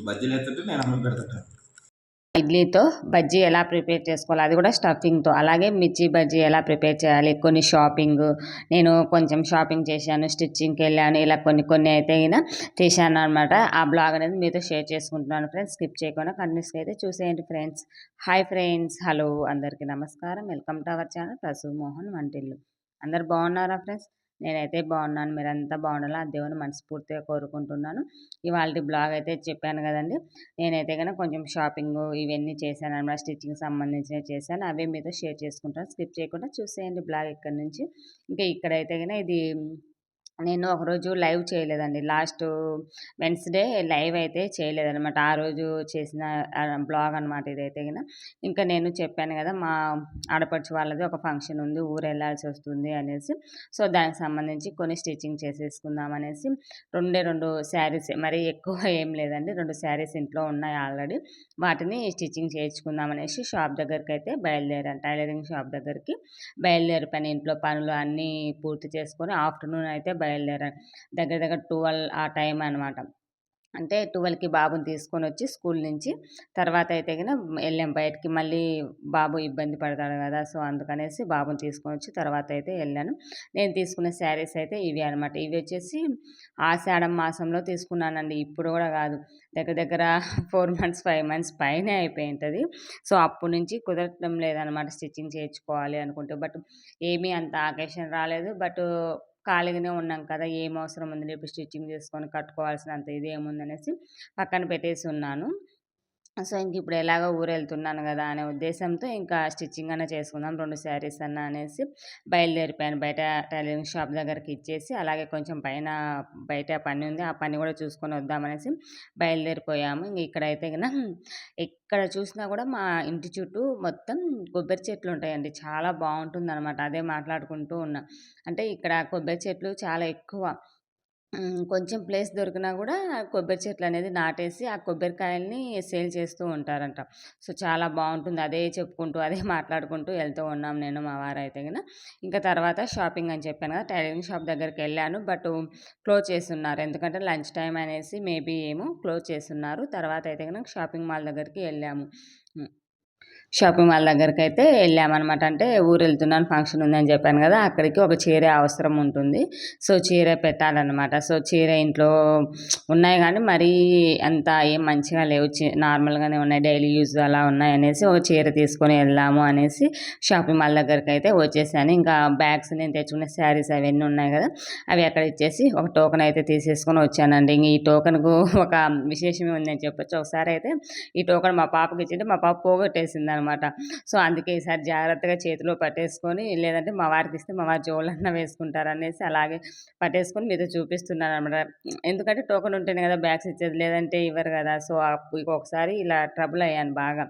బజ్జీలు ఎత్తుంటే నేను అన్నం పెడుతుంటాను. ఇడ్లీతో బజ్జీ ఎలా ప్రిపేర్ చేసుకోవాలి, అది కూడా స్టఫింగ్తో. అలాగే మిర్చి బజ్జీ ఎలా ప్రిపేర్ చేయాలి, కొన్ని నేను కొంచెం షాపింగ్ చేశాను, స్టిచ్చింగ్కి వెళ్ళాను, ఇలా కొన్ని కొన్ని అయితే చేశాను అనమాట. ఆ బ్లాగ్ అనేది మీతో షేర్ చేసుకుంటున్నాను ఫ్రెండ్స్. స్కిప్ చేయకుండా కంటిన్యూస్గా అయితే చూసేయండి ఫ్రెండ్స్. హాయ్ ఫ్రెండ్స్, హలో అందరికీ నమస్కారం. Welcome to our channel Prasu Mohan Vantillu. అందరు బాగున్నారా ఫ్రెండ్స్? నేనైతే బాగున్నాను, మీరంతా బాగుండాలి ఆ దేవుని మనస్ఫూర్తిగా కోరుకుంటున్నాను. ఇవాళ బ్లాగ్ అయితే చెప్పాను కదండి, నేనైతే కనుక కొంచెం షాపింగ్ ఇవన్నీ చేశాను అనమాట, స్టిచ్చింగ్ సంబంధించినవి చేశాను. అవే మీతో షేర్ చేసుకుంటాను. స్కిప్ చేయకుండా చూసేయండి బ్లాగ్ ఇక్కడి నుంచి. ఇంకా ఇక్కడైతే కనుక ఇది నేను ఒకరోజు లైవ్ చేయలేదండి, లాస్ట్ వెన్స్డే లైవ్ అయితే చేయలేదనమాట. ఆ రోజు చేసిన బ్లాగ్ అనమాట ఇదైతే గిన. ఇంకా నేను చెప్పాను కదా, మా ఆడపడుచు వాళ్ళది ఒక ఫంక్షన్ ఉంది, ఊరు వెళ్ళాల్సి వస్తుంది అనేసి. సో దానికి సంబంధించి కొన్ని స్టిచ్చింగ్ చేసేసుకుందాం అనేసి రెండు శారీస్, మరీ ఎక్కువ ఏం లేదండి, 2 శారీస్ ఇంట్లో ఉన్నాయి ఆల్రెడీ. వాటిని స్టిచ్చింగ్ చేయించుకుందాం అనేసి షాప్ దగ్గరికి అయితే బయలుదేరాను, టైలరింగ్ షాప్ దగ్గరికి బయలుదేరిపోయాను. ఇంట్లో పనులు అన్నీ పూర్తి చేసుకొని ఆఫ్టర్నూన్ అయితే బయలుదేరాను. దగ్గర దగ్గర 12 ఆ టైం అనమాట. అంటే 12కి బాబుని తీసుకొని వచ్చి స్కూల్ నుంచి తర్వాత అయితే వెళ్ళాం బయటికి. మళ్ళీ బాబు ఇబ్బంది పడతాడు కదా, సో అందుకనేసి బాబుని తీసుకొని వచ్చి తర్వాత అయితే వెళ్ళాను. నేను తీసుకున్న శారీస్ అయితే ఇవి అనమాట. ఇవి వచ్చేసి ఆషాఢం మాసంలో తీసుకున్నానండి, ఇప్పుడు కూడా కాదు, దగ్గర దగ్గర 4 మంత్స్ 5 మంత్స్ పైనే అయిపోయి ఉంటుంది. సో అప్పటి నుంచి కుదరటం లేదనమాట స్టిచ్చింగ్ చేయించుకోవాలి అనుకుంటే. బట్ ఏమీ అంత ఆకేషన్ రాలేదు. బట్ ఖాళీగానే ఉన్నాం కదా, ఏం అవసరం ఉంది రేపు స్టిచ్చింగ్ చేసుకొని కట్టుకోవాల్సినంత ఇది ఏముందనేసి పక్కన పెట్టేసి ఉన్నాను. సో ఇంక ఇప్పుడు ఎలాగో ఊరు వెళ్తున్నాను కదా అనే ఉద్దేశంతో ఇంకా స్టిచ్చింగ్ అన్నా చేసుకుందాం 2 శారీస్ అన్నా అనేసి బయలుదేరిపోయాను. బయట టైలరింగ్ షాప్ దగ్గరికి ఇచ్చేసి అలాగే కొంచెం బయట పని ఉంది, ఆ పని కూడా చూసుకొని వద్దామనేసి బయలుదేరిపోయాము. ఇంక ఇక్కడైతే ఎక్కడ చూసినా కూడా మా ఇంటి చుట్టూ మొత్తం కొబ్బరి చెట్లు ఉంటాయండి, చాలా బాగుంటుందన్నమాట. అదే మాట్లాడుకుంటూ ఉన్నా, అంటే ఇక్కడ కొబ్బరి చెట్లు చాలా ఎక్కువ. కొంచెం ప్లేస్ దొరికినా కూడా కొబ్బరి చెట్లు అనేది నాటేసి ఆ కొబ్బరికాయల్ని సేల్ చేస్తూ ఉంటారంట. సో చాలా బాగుంటుంది, అదే చెప్పుకుంటూ అదే మాట్లాడుకుంటూ వెళ్తూ ఉన్నాం నేను మా వారైతే గిన. ఇంకా తర్వాత షాపింగ్ అని చెప్పాను కదా, టైలరింగ్ షాప్ దగ్గరికి వెళ్ళాను. బట్ క్లోజ్ చేస్తున్నారు, ఎందుకంటే లంచ్ టైం అనేసి మేబీ ఏమో క్లోజ్ చేస్తున్నారు. తర్వాత అయితే కనుక షాపింగ్ మాల్ దగ్గరికి వెళ్ళాము. షాపింగ్ మాల్ దగ్గరికైతే వెళ్ళామనమాట. అంటే ఊరు వెళ్తున్నాను, ఫంక్షన్ ఉందని చెప్పాను కదా, అక్కడికి ఒక చీర అవసరం ఉంటుంది. సో చీర పెట్టాలన్నమాట. సో చీర ఇంట్లో ఉన్నాయి కానీ మరీ అంత ఏం మంచిగా లేవు, నార్మల్గానే ఉన్నాయి, డైలీ యూజ్ అలా ఉన్నాయి అనేసి ఒక చీర తీసుకొని వెళ్దాము అనేసి షాపింగ్ మాల్ దగ్గరికి అయితే వచ్చేసాను. ఇంకా బ్యాగ్స్ నేను తెచ్చుకున్న శారీస్ అవన్నీ ఉన్నాయి కదా, అవి అక్కడ ఇచ్చేసి ఒక టోకెన్ అయితే తీసేసుకొని వచ్చానండి. ఇంక ఈ టోకెన్కు ఒక విశేషమే ఉందని చెప్పొచ్చు. ఒకసారి అయితే ఈ టోకెన్ మా పాపకి ఇచ్చింటే మా పాప పోగొట్టేసింది అనమాట. సో అందుకే ఈసారి జాగ్రత్తగా చేతిలో పట్టేసుకొని, లేదంటే మా వారికి ఇస్తే మా వారి జోళ్ళన్నా వేసుకుంటారు అనేసి అలాగే పట్టేసుకొని మీతో చూపిస్తున్నాను అనమాట. ఎందుకంటే టోకెన్ ఉంటేనే కదా బ్యాగ్స్ ఇచ్చేది, లేదంటే ఇవ్వరు కదా. సో ఒకసారి ఇలా ట్రబుల్ అయ్యాను బాగా,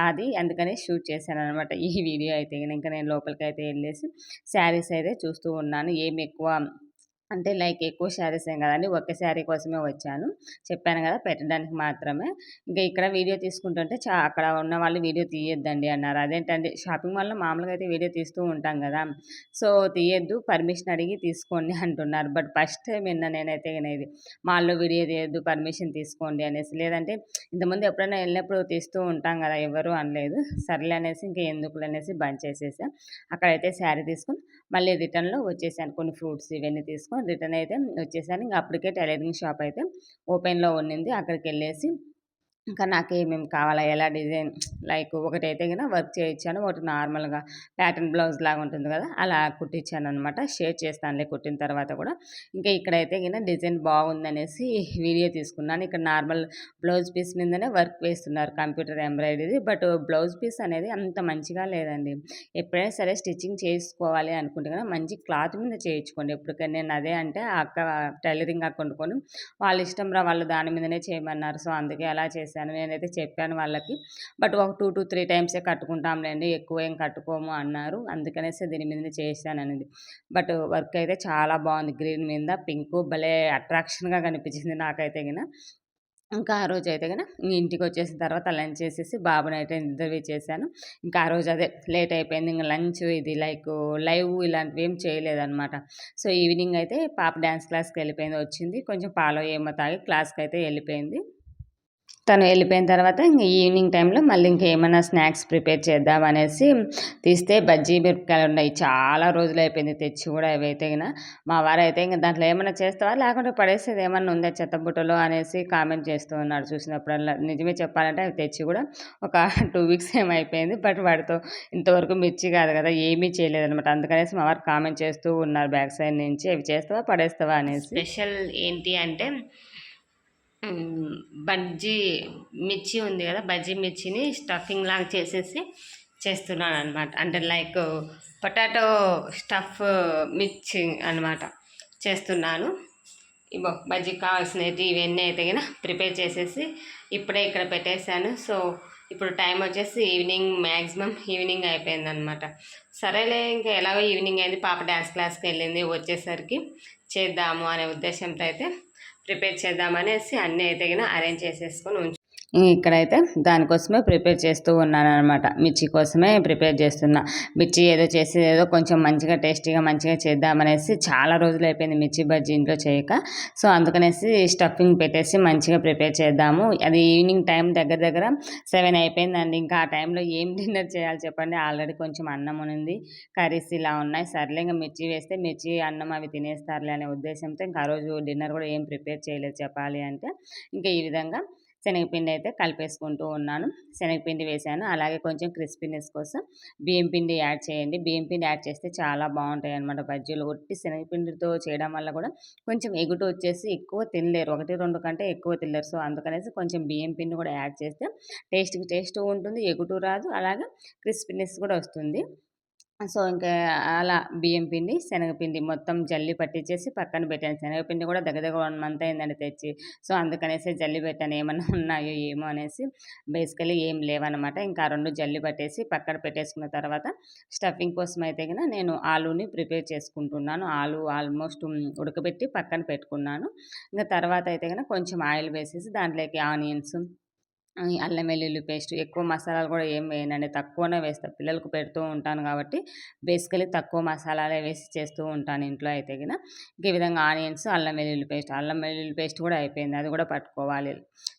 అది అందుకని షూట్ చేశాను అనమాట ఈ వీడియో అయితే. ఇంకా నేను లోపలికి అయితే వెళ్ళేసి శారీస్ అయితే చూస్తూ ఉన్నాను. ఏమి ఎక్కువ అంటే లైక్ ఎక్కువ శారీస్ ఏం కదండి, ఒక్క శారీ కోసమే వచ్చాను, చెప్పాను కదా పెట్టడానికి మాత్రమే. ఇంకా ఇక్కడ వీడియో తీసుకుంటుంటే అక్కడ ఉన్న వాళ్ళు వీడియో తీయొద్దండి అన్నారు. అదేంటండి, షాపింగ్ మాల్లో మామూలుగా అయితే వీడియో తీస్తూ ఉంటాం కదా, సో తీయొద్దు, పర్మిషన్ అడిగి తీసుకోండి అంటున్నారు. బట్ ఫస్ట్ టైం విన్నా నేనైతే ఇది, మాల్లో వీడియో తీయొద్దు పర్మిషన్ తీసుకోండి అనేసి. లేదంటే ఇంతకుముందు ఎప్పుడైనా వెళ్ళినప్పుడు తీస్తూ ఉంటాం కదా, ఎవరు అనలేదు. సర్లే అనేసి ఇంకా ఎందుకులు అనేసి బంద్ చేసేసా. అక్కడైతే శారీ తీసుకొని మళ్ళీ రిటర్న్లో వచ్చేసాను, కొన్ని ఫ్రూట్స్ ఇవన్నీ తీసుకొని రిటర్న్ అయితే వచ్చేసాను. ఇంకా అప్పటికే టైలరింగ్ షాప్ అయితే ఓపెన్లో ఉన్నింది, అక్కడికి వెళ్ళేసి ఇంకా నాకు ఏమేమి కావాలా, ఎలా డిజైన్, లైక్ ఒకటైతే కనుక వర్క్ చేయించాను, ఒకటి నార్మల్గా ప్యాటర్న్ బ్లౌజ్ లాగా ఉంటుంది కదా అలా కుట్టించాను అనమాట. షేర్ చేస్తానులే కుట్టిన తర్వాత కూడా. ఇంకా ఇక్కడైతే కనుక డిజైన్ బాగుందనేసి వీడియో తీసుకున్నాను. ఇక్కడ నార్మల్ బ్లౌజ్ పీస్ మీదనే వర్క్ వేస్తున్నారు, computer embroidery. But blouse piece అనేది అంత మంచిగా లేదండి. ఎప్పుడైనా సరే స్టిచ్చింగ్ చేసుకోవాలి అనుకుంటే కనుక మంచి క్లాత్ మీద చేయించుకోండి ఎప్పటికైనా. నేను అదే అంటే ఆ అక్క టైలరింగ్ అక్క వండుకొని వాళ్ళ ఇష్టం రా, వాళ్ళు దాని మీదనే చేయమన్నారు. సో అందుకే అలా చేశాను, నేనైతే చెప్పాను వాళ్ళకి. బట్ ఒక 2 to 3 టైమ్సే కట్టుకుంటాంలేండి, ఎక్కువ ఏం కట్టుకోము అన్నారు. అందుకనేసి దీని మీదనే చేశాను అనేది. బట్ వర్క్ అయితే చాలా బాగుంది, గ్రీన్ మీద పింక్ భలే అట్రాక్షన్గా కనిపించింది నాకైతే గిన. ఇంకా ఆ రోజు అయితే కనుక ఇంటికి వచ్చేసిన తర్వాత లంచ్ చేసేసి బాబునైతే నిద్ర చేశాను. ఇంకా ఆ రోజు అదే లేట్ అయిపోయింది. ఇంకా లంచ్ ఇది లైక్ లైవ్ ఇలాంటివి ఏం చేయలేదన్నమాట. సో ఈవినింగ్ అయితే పాప డ్యాన్స్ క్లాస్కి వెళ్ళిపోయింది, వచ్చింది కొంచెం పాలు ఏమో తాగి క్లాస్కి అయితే వెళ్ళిపోయింది. తను వెళ్ళిపోయిన తర్వాత ఇంక ఈవినింగ్ టైంలో మళ్ళీ ఇంకేమైనా స్నాక్స్ ప్రిపేర్ చేద్దాం అనేసి తీస్తే బజ్జీ మిరపకాయలు ఉన్నాయి. చాలా రోజులు అయిపోయింది తెచ్చి కూడా అవైతే గిన. మా వారైతే ఇంక దాంట్లో ఏమన్నా చేస్తావా? లేకుంటే పడేసేది ఏమన్నా ఉందా చెత్తబుట్టలో అనేసి కామెంట్ చేస్తూ ఉన్నాడు చూసినప్పుడల్లా. నిజమే చెప్పాలంటే అవి తెచ్చి కూడా ఒక 2 వీక్స్ ఏమో అయిపోయింది. బట్ వాటితో ఇంతవరకు మిర్చి కాదు కదా ఏమీ చేయలేదనమాట. అందుకనేసి మా వారు కామెంట్ చేస్తూ ఉన్నారు బ్యాక్ సైడ్ నుంచి. అవి చేస్తావా? పడేస్తావా అనేసి. స్పెషల్ ఏంటి అంటే హ్మ్. బజ్జీ మిర్చి ఉంది గదా! బజ్జీ మిర్చిని స్టఫింగ్ లాగా చేసేసి చేస్తున్నాననమాట. అంటే లైక్ పొటాటో స్టఫ్ మిర్చి అనమాట చేస్తున్నాను. ఇగో బజ్జీకి కావాల్సినవి ఇవన్నీ అయితే గిన ప్రిపేర్ చేసేసి ఇప్పుడే ఇక్కడ పెట్టేశాను. సో, ఇప్పుడు టైం వచ్చేసి ఈవినింగ్ మ్యాక్సిమం ఈవినింగ్ అయిపోయిందనమాట. సరేలే ఇంకా ఎలాగో ఈవినింగ్ అయింది. పాప డ్యాన్స్ క్లాస్‌కి వెళ్ళింది. వచ్చేసరికి చేద్దాము అనే ఉద్దేశంతో అయితే ప్రిపేర్ చేద్దామనేసి అన్నీ అయితే గిన అరేంజ్ చేసేసుకొని ఇక్కడైతే దానికోసమే ప్రిపేర్ చేస్తూ ఉన్నాననమాట. మిర్చి కోసమే ప్రిపేర్ చేస్తున్నా. మిర్చి ఏదో చేసి ఏదో కొంచెం మంచిగా టేస్టీగా మంచిగా చేద్దామనేసి చాలా రోజులు అయిపోయింది మిర్చి బజ్జీ ఇంట్లో చేయక. సో, అందుకనేసి స్టఫింగ్ పెట్టేసి మంచిగా ప్రిపేర్ చేద్దాము. అది ఈవినింగ్ టైం దగ్గర దగ్గర 7 అయిపోయిందండి. ఇంకా ఆ టైంలో ఏం డిన్నర్ చేయాలి చెప్పండి. ఆల్రెడీ కొంచెం అన్నం ఉంది, కర్రీస్ ఇలా ఉన్నాయి. సర్లే ఇంక మిర్చి వేస్తే మిర్చి, అన్నం అవి తినేస్తారులే అనే ఉద్దేశంతో ఇంకా ఆ రోజు డిన్నర్ కూడా ఏం ప్రిపేర్ చేయలేదు చెప్పాలి అంటే. ఇంకా ఈ విధంగా శనగపిండి అయితే కలిపేసుకుంటూ ఉన్నాను. శనగపిండి వేశాను. అలాగే కొంచెం క్రిస్పీనెస్ కోసం బియ్యం పిండి యాడ్ చేయండి. బియ్యం పిండి యాడ్ చేస్తే చాలా బాగుంటాయన్నమాట బజ్జీలు. ఒట్టి శనగపిండితో చేయడం వల్ల కూడా కొంచెం ఎగుటు వచ్చేసి ఎక్కువ తినలేరు. 1, 2 కంటే ఎక్కువ తినలేరు. సో, అందుకనేసి కొంచెం బియ్యం పిండి కూడా యాడ్ చేస్తే టేస్ట్ ఉంటుంది. ఎగుటు రాదు. అలాగే క్రిస్పీనెస్ కూడా వస్తుంది. సో, ఇంకా అలా బియ్యం పిండి, శనగపిండి మొత్తం జల్లి పట్టించేసి పక్కన పెట్టాను. శనగపిండి కూడా దగ్గర దగ్గర 1 మంత్ అయిందండి తెచ్చి. సో, అందుకనేసి జల్లి పెట్టాను. ఏమన్నా ఉన్నాయో ఏమో అనేసి. బేసికల్లీ ఏం లేవనమాట. ఇంకా ఆ 2 జల్లి పట్టేసి పక్కన పెట్టేసుకున్న తర్వాత స్టఫింగ్ కోసం అయితే గిన నేను ఆలూని ప్రిపేర్ చేసుకుంటున్నాను. ఆలు ఆల్మోస్ట్ ఉడకబెట్టి పక్కన పెట్టుకున్నాను. ఇంక తర్వాత అయితే గన కొంచెం ఆయిల్ వేసేసి దాంట్లోకి ఆనియన్స్, ఈ అల్లం వెల్లుల్లి పేస్ట్, ఎక్కువ మసాలాలు కూడా ఏం వేయనండి. తక్కువనే వేస్తా. పిల్లలకు పెడుతూ ఉంటాను కాబట్టి బేసికల్లీ తక్కువ మసాలాలే వేసి చేస్తూ ఉంటాను ఇంట్లో అయితే గిన. ఈ విధంగా ఆనియన్స్, అల్లం వెల్లుల్లి పేస్ట్, అల్లం వెల్లుల్లి పేస్ట్ కూడా అయిపోయింది. అది కూడా పట్టుకోవాలి.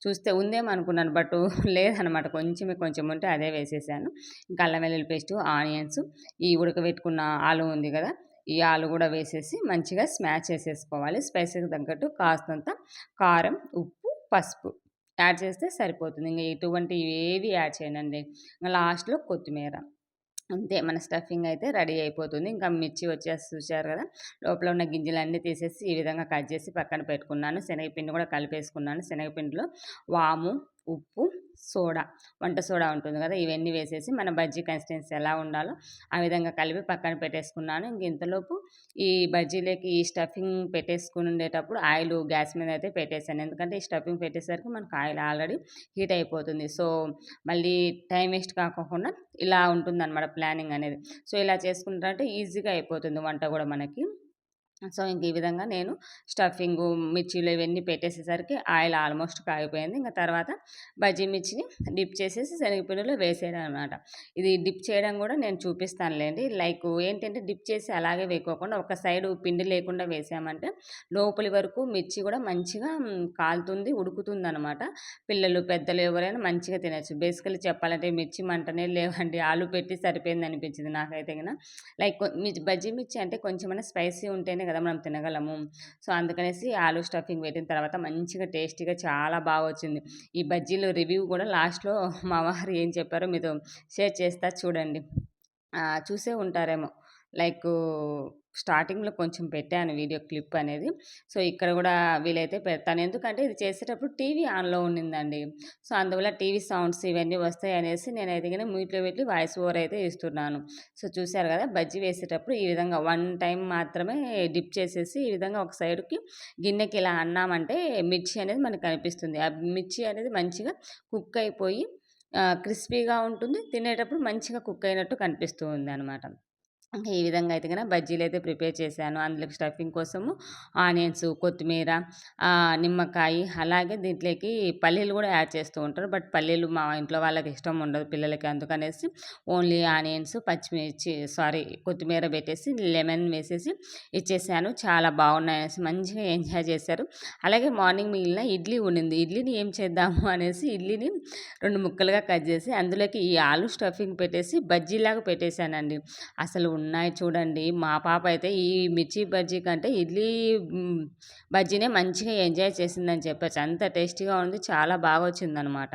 చూస్తే ఉందేమో అనుకున్నాను. బట్ లేదనమాట. కొంచెం ఉంటే అదే వేసేసాను. ఇంకా అల్లం వెల్లుల్లి పేస్ట్, ఆనియన్స్, ఈ ఉడకబెట్టుకున్న ఆలు ఉంది కదా! ఈ ఆలు కూడా వేసేసి మంచిగా స్మాష్ చేసేసుకోవాలి. స్పైసీకి తగ్గట్టు కాస్తంత కారం, ఉప్పు, పసుపు యాడ్ చేస్తే సరిపోతుంది. ఇంక ఎటువంటివి ఏవి యాడ్ చేయనండి. లాస్ట్‌లో కొత్తిమీర. అంతే మన స్టఫింగ్ అయితే రెడీ అయిపోతుంది. ఇంకా మిర్చి వచ్చేసి చూసారు కదా! లోపల ఉన్న గింజలన్నీ తీసేసి ఈ విధంగా కట్ చేసి పక్కన పెట్టుకున్నాను. శనగపిండి కూడా కలిపేసుకున్నాను. శనగపిండిలో వాము, ఉప్పు, సోడా, వంట సోడా ఉంటుంది కదా! ఇవన్నీ వేసేసి మన బజ్జీ కన్సిస్టెన్సీ ఎలా ఉండాలో ఆ విధంగా కలిపి పక్కన పెట్టేసుకున్నాను. ఇంక ఇంతలోపు ఈ బజ్జీలకి ఈ స్టఫింగ్ పెట్టేసుకొని ఉండేటప్పుడు ఆయిల్ గ్యాస్ మీద అయితే పెట్టేసాను. ఎందుకంటే ఈ స్టఫింగ్ పెట్టేసరికి మనకు ఆయిల్ ఆల్రెడీ హీట్ అయిపోతుంది. సో, మళ్ళీ టైం వేస్ట్ కాకోకుండా ఇలా ఉంటుందన్నమాట ప్లానింగ్ అనేది. సో, ఇలా చేసుకుంటాంటే ఈజీగా అయిపోతుంది వంట కూడా మనకి. సో, ఇంక ఈ విధంగా నేను స్టఫింగు, మిర్చీలు ఇవన్నీ పెట్టేసేసరికి ఆయిల్ ఆల్మోస్ట్ కాగిపోయింది. ఇంక తర్వాత బజ్జీ మిర్చిని డిప్ చేసేసి శనగపిండిలో వేసేయడం అనమాట. ఇది డిప్ చేయడం కూడా నేను చూపిస్తానులేండి. లైక్ ఏంటంటే డిప్ చేసి అలాగే వేయకోకుండా ఒక సైడు పిండి లేకుండా వేసామంటే లోపలి వరకు మిర్చి కూడా మంచిగా కాలుతుంది, ఉడుకుతుందనమాట. పిల్లలు, పెద్దలు ఎవరైనా మంచిగా తినొచ్చు. బేసికల్లీ చెప్పాలంటే మిర్చి మంటనే లేవండి. ఆలు పెట్టి సరిపోయిందనిపించింది నాకైతే గిన. లైక్ బజ్జీ మిర్చి అంటే కొంచెమన్నా స్పైసీ ఉంటేనే కదా మనం తినగలము. సో, అందుకనేసి ఆలు స్టఫింగ్ పెట్టిన తర్వాత మంచిగా టేస్టీగా చాలా బాగా వచ్చింది. ఈ బజ్జీలు రివ్యూ కూడా లాస్ట్‌లో మా వారు ఏం చెప్పారో మీతో షేర్ చేస్తా చూడండి. చూసే ఉంటారేమో. లైకు స్టార్టింగ్‌లో కొంచెం పెట్టాను వీడియో క్లిప్ అనేది. సో, ఇక్కడ గూడా వీలైతే పెడతాను. ఎందుకంటే ఇది చేసేటప్పుడు టీవీ ఆన్‌లో ఉండిందండి. సో, అందువల్ల టీవీ సౌండ్స్ ఇవన్నీ వస్తాయనేసి నేనైతే గిన మ్యూట్‌లో పెట్టి వాయిస్ ఓవర్ అయితే ఇస్తున్నాను. సో, చూసారు గదా! బజ్జీ వేసేటప్పుడు ఈ విధంగా 1 టైమ్ మాత్రమే డిప్ చేసేసి ఈ విధంగా ఒక సైడ్‌కి గిన్నెకి ఇలా అన్నామంటే మిర్చి అనేది మనకు కనిపిస్తుంది. ఆ మిర్చి అనేది మంచిగా కుక్ అయిపోయి క్రిస్పీగా ఉంటుంది. తినేటప్పుడు మంచిగా కుక్ అయినట్టు కనిపిస్తూ ఉందనమాట. ఇంకా ఈ విధంగా అయితే గన బజ్జీలైతే ప్రిపేర్ చేశాను. అందులోకి స్టఫింగ్ కోసము ఆనియన్స్, కొత్తిమీర, నిమ్మకాయి, అలాగే దీంట్లోకి పల్లీలు గూడా యాడ్ చేస్తూ ఉంటారు. బట్ పల్లీలు మా ఇంట్లో వాళ్ళకి ఇష్టం ఉండదు పిల్లలకి. అందుకనేసి ఓన్లీ ఆనియన్స్, పచ్చిమిర్చి కొత్తిమీర పెట్టేసి, లెమన్ వేసేసి ఇచ్చేసాను. చాలా బాగున్నాయనేసి మంచిగా ఎంజాయ్ చేశారు. అలాగే మార్నింగ్ మిగిలిన ఇడ్లీ ఉండింది. ఇడ్లీని ఏం చేద్దాము అనేసి ఇడ్లీని 2 ముక్కలుగా కట్ చేసి అందులోకి ఈ ఆలు స్టఫింగ్ పెట్టేసి బజ్జీలాగా పెట్టేసానండి. అసలు ఉన్నాయి చూడండి. మా పాప అయితే ఈ మిర్చి బజ్జీ కంటే ఇడ్లీ బజ్జీనే మంచిగా ఎంజాయ్ చేసిందని చెప్పొచ్చు. అంత టేస్టీగా ఉంది. చాలా బాగా వచ్చిందనమాట.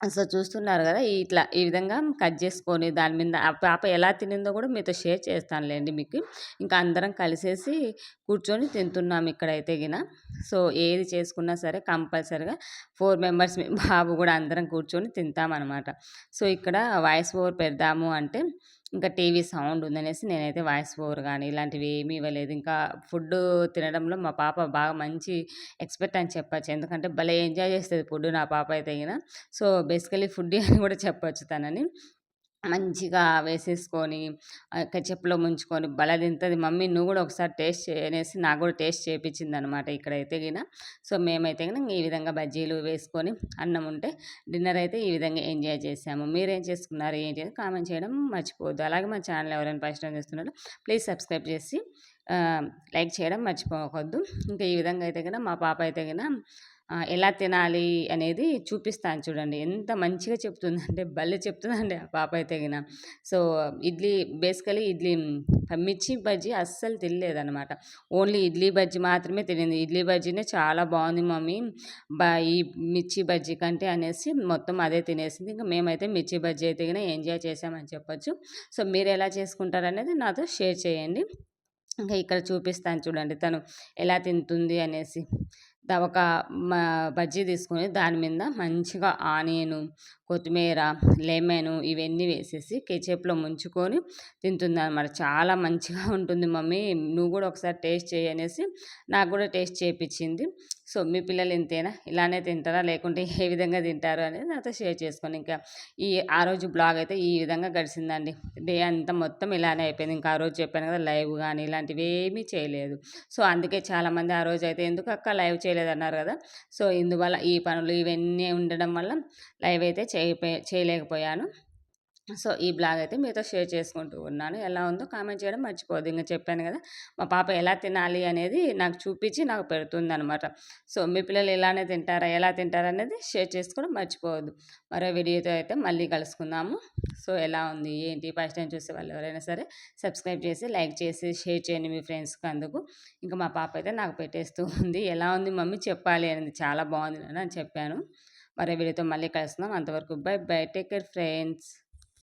అసలు చూస్తున్నారు గదా! ఇట్లా ఈ విధంగా కట్ చేసుకొని దాని మీద ఆ పాప ఎలా తినిందో గూడా మీతో షేర్ చేస్తానులెండి మీకు. ఇంకా అందరం కలిసేసి కూర్చొని తింటున్నాం ఇక్కడైతే గిన. సో, ఏది చేసుకున్నా సరే కంపల్సరీగా 4 మెంబర్స్ బాబు గూడా అందరం కూర్చొని తింటామనమాట. సో, ఇక్కడ వాయిస్ ఓవర్ పెడదాము అంటే ఇంకా టీవీ సౌండ్ ఉందనేసి నేనైతే వాయిస్ ఓవర్ గానీ ఇలాంటివి ఏమీ ఇవ్వలేదు. ఇంకా ఫుడ్డు తినడంలో మా పాప బాగా మంచి ఎక్స్‌పర్ట్ అని చెప్పొచ్చు. ఎందుకంటే భలే ఎంజాయ్ చేస్తది ఫుడ్ నా పాప అయితే గిన. సో, బేసికల్లీ ఫుడ్డీ అని గూడా చెప్పొచ్చు తనని. మంచిగా వేసేసుకొని కెచప్‌లో ముంచుకొని భలే తింటది. మమ్మీ నువ్వు గూడా ఒకసారి టేస్ట్ చెయి అనేసి నాకు గూడా టేస్ట్ చేపిచ్చిందనమాట ఇక్కడైతే గిన. సో, మేమైతే గిన ఈ విధంగా బజ్జీలు వేసుకొని అన్నం ఉంటే డిన్నర్ అయితే ఈ విధంగా ఎంజాయ్ చేశాము. మీరేం చేసుకున్నారు ఏంటి అని కామెంట్ చేయడం మర్చిపోవద్దు. అలాగే మా ఛానల్ ఎవరైనా ఫస్ట్ టైమ్ చూస్తున్నారో ప్లీజ్ సబ్స్క్రైబ్ చేసి లైక్ చేయడం మర్చిపోవద్దు. ఇంకా ఈ విధంగా అయితే గిన మా పాప అయితే గిన ఎలా తినాలి అనేది చూపిస్తాను చూడండి. ఎంత మంచిగా చెప్తుందంటే భలే చెప్తుందండి ఆ పాప అయితే గిన. సో, బేసికల్లీ మిర్చి బజ్జీ అస్సలు తినలేదనమాట. ఓన్లీ ఇడ్లీ బజ్జీ మాత్రమే తినింది. ఇడ్లీ బజ్జీనే చాలా బాగుంది మమ్మీ ఈ మిర్చి బజ్జీ కంటే అనేసి మొత్తం అదే తినేసింది. ఇంక మేమైతే మిర్చి బజ్జీ అయితే గిన ఎంజాయ్ చేశామని చెప్పొచ్చు. సో, మీరెలా చేసుకుంటారనేది నాతో షేర్ చేయండి. ఇంకా ఇక్కడ చూపిస్తాను చూడండి తను ఎలా తింటుంది అనేసి. ఒక మా బజ్జీ తీసుకొని దాని మీద మంచిగా ఆనియను, కొత్తిమీర, లెమను ఇవన్నీ వేసేసి కెచప్‌లో ముంచుకొని తింటుందనమాట. చాలా మంచిగా ఉంటుంది మమ్మీ నువ్వు గూడా ఒకసారి టేస్ట్ చెయ్యి అనేసి నాకు గూడా టేస్ట్ చేపిచ్చింది. సో, మీ పిల్లలు ఇంతేనా? ఇలానే తింటారా? లేకుంటే ఏ విధంగా తింటారు అనేది నాతో షేర్ చేసుకోండి. ఇంకా ఆ రోజు బ్లాగ్ అయితే ఈ విధంగా గడిచిందండి. డే అంతా మొత్తం ఇలానే అయిపోయింది. ఇంకా ఆ రోజు చెప్పాను కదా! లైవ్ గానీ ఇలాంటివి ఏమీ చేయలేదు. సో, అందుకే చాలామంది ఆ రోజైతే "ఎందుకక్క లైవ్ చేయలేదన్నారు గదా!" సో, ఇందువల్ల ఈ పనులు ఇవన్నీ ఉండడం వల్ల లైవ్ అయితే చేయలేకపోయాను. సో, ఈ బ్లాగ్ అయితే మీతో షేర్ చేసుకుంటూ ఉన్నాను. ఎలా ఉందో కామెంట్ చేయడం మర్చిపోవద్దు. ఇంక చెప్పాను గదా! మా పాప ఎలా తినాలి అనేది నాకు చూపించి నాకు పెడుతుందనమాట. సో, మీ పిల్లలు ఇలానే తింటారా? ఎలా తింటారనేది షేర్ చేసుకోవడం మర్చిపోవద్దు. మరో వీడియోతో అయితే మళ్ళీ కలుసుకుందాము. సో, ఎలా ఉంది ఏంటి ఫస్ట్ టైం చూసేవాళ్ళు ఎవరైనా సరే సబ్స్క్రైబ్ చేసి, లైక్ చేసి, షేర్ చేయండి మీ ఫ్రెండ్స్‌కి అందుకు. ఇంకా మా పాప అయితే నాకు పెట్టేస్తూ ఉంది. ఎలా ఉంది మమ్మీ చెప్పాలి అనింది. చాలా బాగుంది నాన్న అని చెప్పాను. మరో వీడియోతో మళ్ళీ కలుస్తున్నాం. అంతవరకు by by. Take care friends.